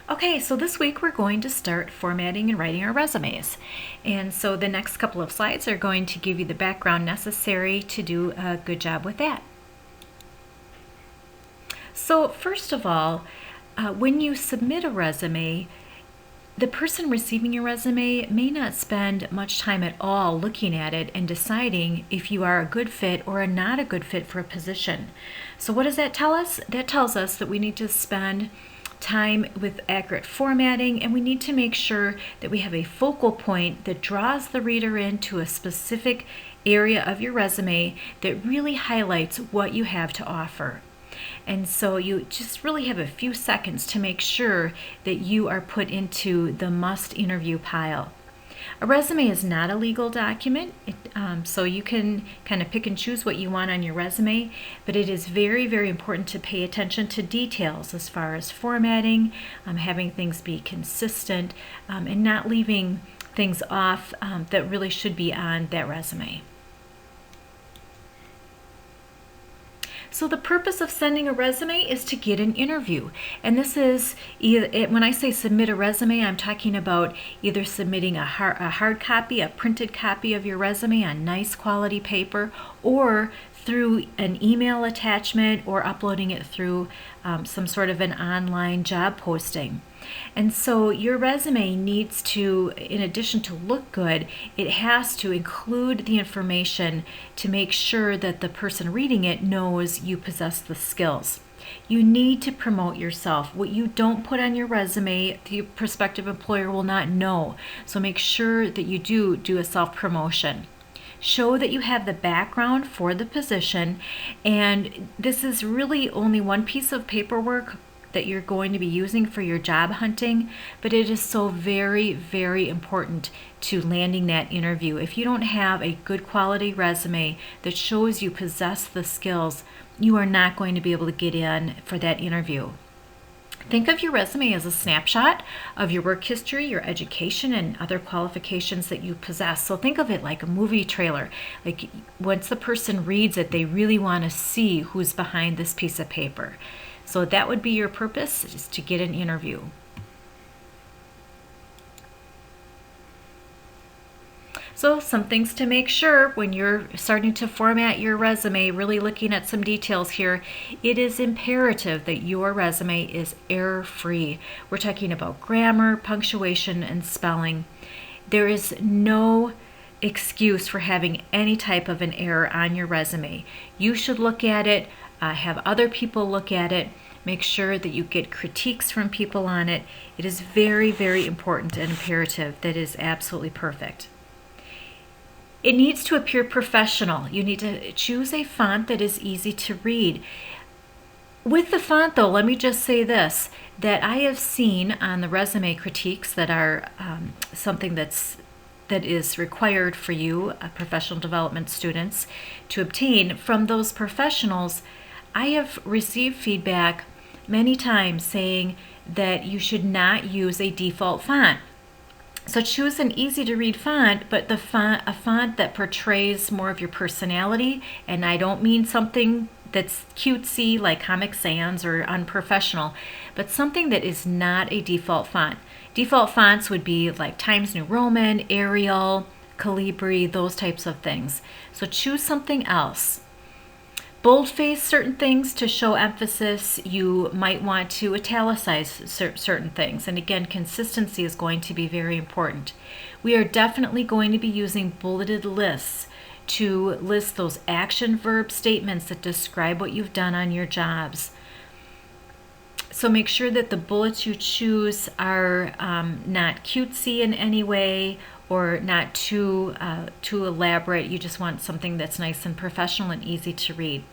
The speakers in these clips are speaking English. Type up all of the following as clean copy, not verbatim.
Okay, so this week we're going to start formatting and writing our resumes. And so the next couple of slides are going to give you the background necessary to do a good job with that. So first of all, when you submit a resume, the person receiving your resume may not spend much time at all looking at it and deciding if you are a good fit or not a good fit for a position. So what does that tell us? That tells us that we need to spend time with accurate formatting, and we need to make sure that we have a focal point that draws the reader into a specific area of your resume that really highlights what you have to offer. And so you just really have a few seconds to make sure that you are put into the must interview pile. A resume is not a legal document, so you can kind of pick and choose what you want on your resume, but it is very, very important to pay attention to details as far as formatting, having things be consistent, and not leaving things off that really should be on that resume. So the purpose of sending a resume is to get an interview. And this is, when I say submit a resume, I'm talking about either submitting a hard copy, a printed copy of your resume on nice quality paper, or through an email attachment, or uploading it through some sort of an online job posting. And so your resume needs to, in addition to look good, it has to include the information to make sure that the person reading it knows you possess the skills. You need to promote yourself. What you don't put on your resume, the prospective employer will not know. So make sure that you do a self-promotion. Show that you have the background for the position, and this is really only one piece of paperwork that you're going to be using for your job hunting, but it is so very, very important to landing that interview. If you don't have a good quality resume that shows you possess the skills, you are not going to be able to get in for that interview. Think of your resume as a snapshot of your work history, your education, and other qualifications that you possess. So think of it like a movie trailer. Like once the person reads it, they really want to see who's behind this piece of paper. So that would be your purpose, is to get an interview. So some things to make sure when you're starting to format your resume, really looking at some details here, it is imperative that your resume is error-free. We're talking about grammar, punctuation, and spelling. There is no excuse for having any type of an error on your resume. You should look at it, have other people look at it, make sure that you get critiques from people on it. It is very, very important and imperative that it is absolutely perfect. It needs to appear professional. You need to choose a font that is easy to read. With the font, though, let me just say this, that I have seen on the resume critiques that are something that is required for you, professional development students, to obtain from those professionals. I have received feedback many times saying that you should not use a default font. So choose an easy to read font, but a font that portrays more of your personality. And I don't mean something that's cutesy like Comic Sans or unprofessional, but something that is not a default font. Default fonts would be like Times New Roman, Arial, Calibri, those types of things. So choose something else. Boldface certain things to show emphasis. You might want to italicize certain things. And again, consistency is going to be very important. We are definitely going to be using bulleted lists to list those action verb statements that describe what you've done on your jobs. So make sure that the bullets you choose are not cutesy in any way or not too elaborate. You just want something that's nice and professional and easy to read.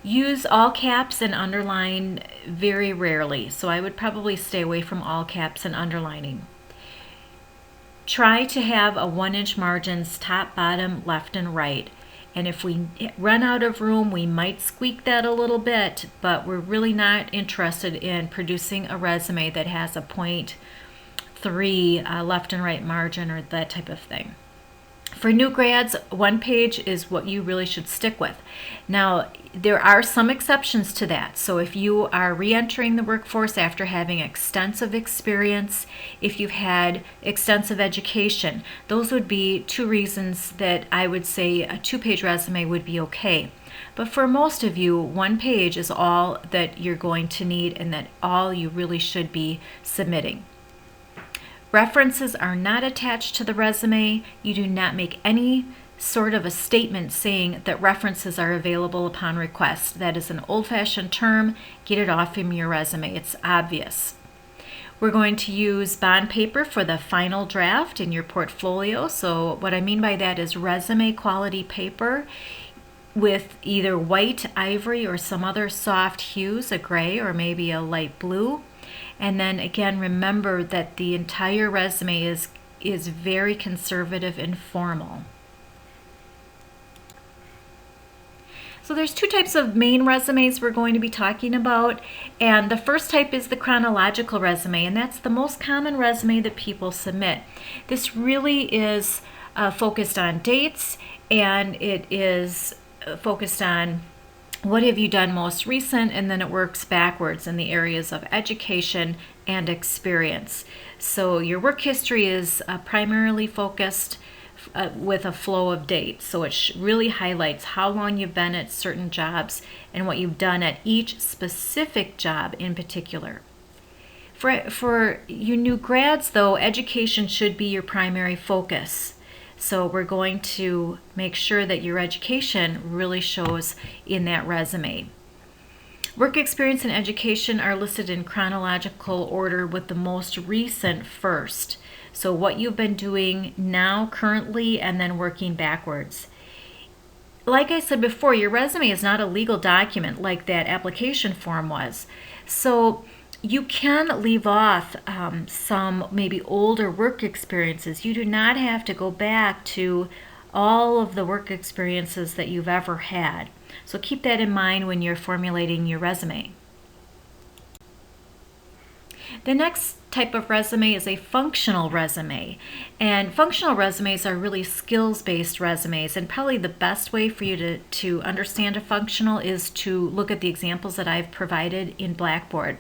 Use all caps and underline very rarely, so I would probably stay away from all caps and underlining. Try to have a 1-inch margins top, bottom, left, and right. And if we run out of room, we might squeak that a little bit, but we're really not interested in producing a resume that has a 0.3 left and right margin or that type of thing. For new grads, 1 page is what you really should stick with. Now, there are some exceptions to that. So if you are re-entering the workforce after having extensive experience, if you've had extensive education, those would be 2 reasons that I would say a 2-page resume would be okay. But for most of you, 1 page is all that you're going to need and that all you really should be submitting. References are not attached to the resume. You do not make any sort of a statement saying that references are available upon request. That is an old-fashioned term. Get it off from your resume. It's obvious. We're going to use bond paper for the final draft in your portfolio. So what I mean by that is resume quality paper with either white, ivory, or some other soft hues, a gray or maybe a light blue. And then again, remember that the entire resume is very conservative and formal. So there's 2 types of main resumes we're going to be talking about. And the first type is the chronological resume, and that's the most common resume that people submit. This really is focused on dates, and it is focused on what have you done most recent, and then it works backwards in the areas of education and experience. So your work history is primarily focused with a flow of dates. So it really highlights how long you've been at certain jobs and what you've done at each specific job in particular. For you new grads, though, education should be your primary focus. So we're going to make sure that your education really shows in that resume. Work experience and education are listed in chronological order with the most recent first. So what you've been doing now, currently, and then working backwards. Like I said before, your resume is not a legal document like that application form was. So you can leave off some maybe older work experiences. You do not have to go back to all of the work experiences that you've ever had. So keep that in mind when you're formulating your resume. The next type of resume is a functional resume. And functional resumes are really skills-based resumes. And probably the best way for you to understand a functional is to look at the examples that I've provided in Blackboard.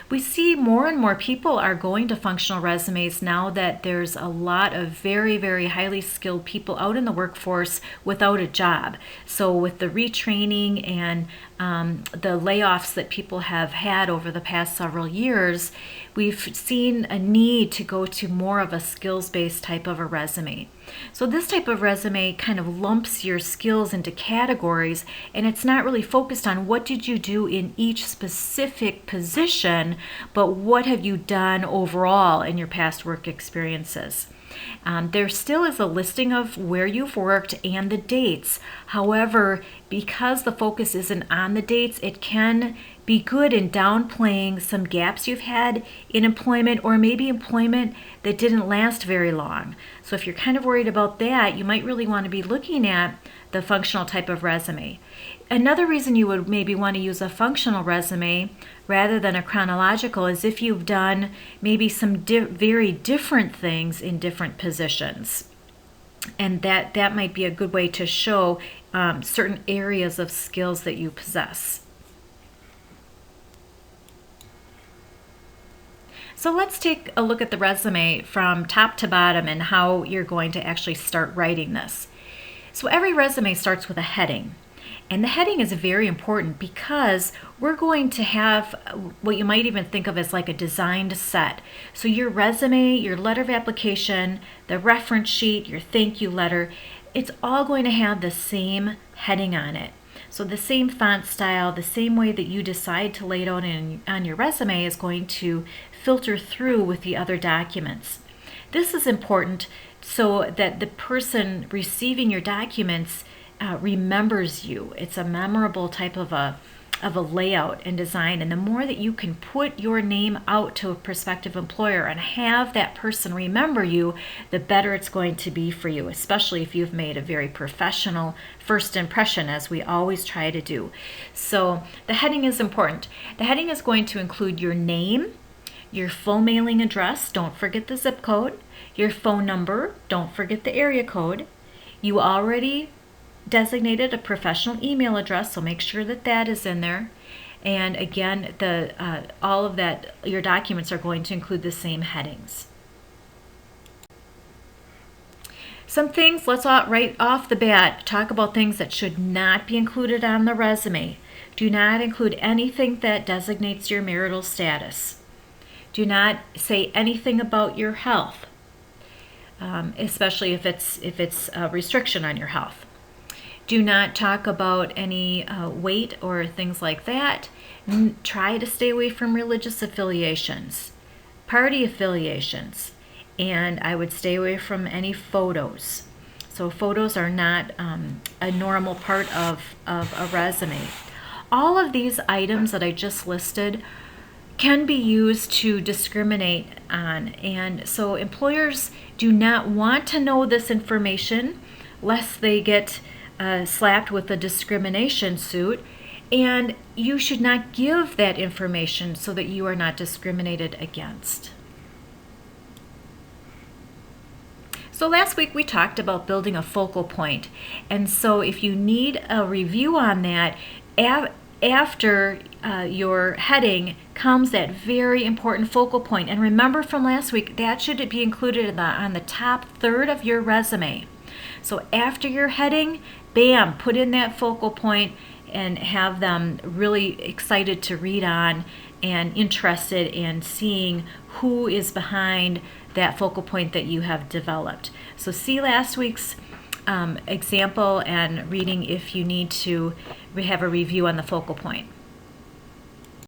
We see more and more people are going to functional resumes now that there's a lot of very, very highly skilled people out in the workforce without a job. So with the retraining and the layoffs that people have had over the past several years, we've seen a need to go to more of a skills-based type of a resume. So this type of resume kind of lumps your skills into categories, and it's not really focused on what did you do in each specific position, but what have you done overall in your past work experiences. There still is a listing of where you've worked and the dates. However, because the focus isn't on the dates, it can be good in downplaying some gaps you've had in employment, or maybe employment that didn't last very long. So if you're kind of worried about that, you might really want to be looking at the functional type of resume. Another reason you would maybe want to use a functional resume rather than a chronological is if you've done maybe some very different things in different positions. And that might be a good way to show certain areas of skills that you possess. So let's take a look at the resume from top to bottom and how you're going to actually start writing this. So every resume starts with a heading. And the heading is very important because we're going to have what you might even think of as like a designed set. So your resume, your letter of application, the reference sheet, your thank you letter, it's all going to have the same heading on it. So the same font style, the same way that you decide to lay it out on your resume is going to filter through with the other documents. This is important so that the person receiving your documents remembers you. It's a memorable type of a layout and design, and the more that you can put your name out to a prospective employer and have that person remember you, the better it's going to be for you, especially if you've made a very professional first impression, as we always try to do. So the heading is important. The heading is going to include your name, your full mailing address, don't forget the zip code, your phone number, don't forget the area code, You already designated a professional email address, so make sure that that is in there. And again, all of that, your documents are going to include the same headings. Some things, let's right off the bat talk about things that should not be included on the resume. Do not include anything that designates your marital status. Do not say anything about your health, especially if it's a restriction on your health. Do not talk about any weight or things like that. Try to stay away from religious affiliations, party affiliations, and I would stay away from any photos. So photos are not a normal part of a resume. All of these items that I just listed can be used to discriminate on, and so employers do not want to know this information lest they get slapped with a discrimination suit, and you should not give that information so that you are not discriminated against. So last week we talked about building a focal point, and so if you need a review on that, after your heading comes that very important focal point. And remember from last week, that should be included on the top third of your resume. So after your heading, bam, put in that focal point and have them really excited to read on and interested in seeing who is behind that focal point that you have developed. So see last week's example and reading if you need to have a review on the focal point.